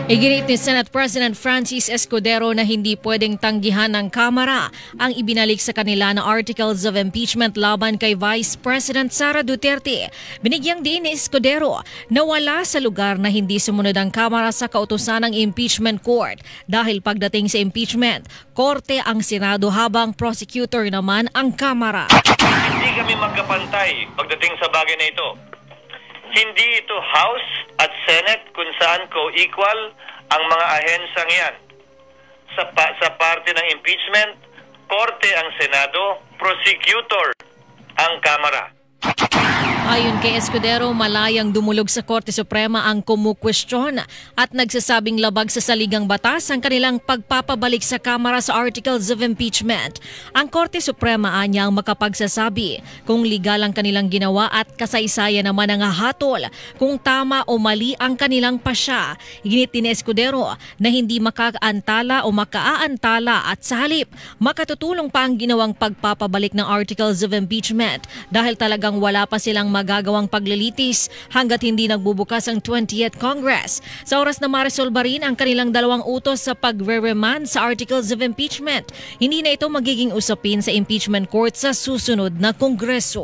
Iginit ni Senate President Francis Escudero na hindi pwedeng tanggihan ng Kamara ang ibinalik sa kanila na articles of impeachment laban kay Vice President Sara Duterte. Binigyang diin ni Escudero na wala sa lugar na hindi sumunod ang Kamara sa kautusan ng impeachment court dahil pagdating sa impeachment, korte ang Senado habang prosecutor naman ang Kamara. Hindi kami magkapantay pagdating sa bagay na ito. Hindi ito House at Senate kung saan co-equal ang mga ahensang yan. Sa parte ng impeachment, korte ang Senado, prosecutor ang Kamara. Ayon kay Escudero, malayang dumulog sa Korte Suprema ang kumukwestiyon at nagsasabing labag sa saligang batas ang kanilang pagpapabalik sa Kamara sa articles of impeachment. Ang Korte Suprema anya ang makapagsasabi kung legal ang kanilang ginawa at kasaysayan naman ang hatol kung tama o mali ang kanilang pasya. Iginit ni Escudero na hindi makaantala o makaaantala at sa halip makatutulong pa ang ginawang pagpapabalik ng articles of impeachment dahil talagang wala pa silang magagawang paglilitis hanggat hindi nagbubukas ang 20th Congress. Sa oras na maresolba rin ang kanilang dalawang utos sa pagre-remand sa articles of impeachment, hindi na ito magiging usapin sa impeachment court sa susunod na Kongreso.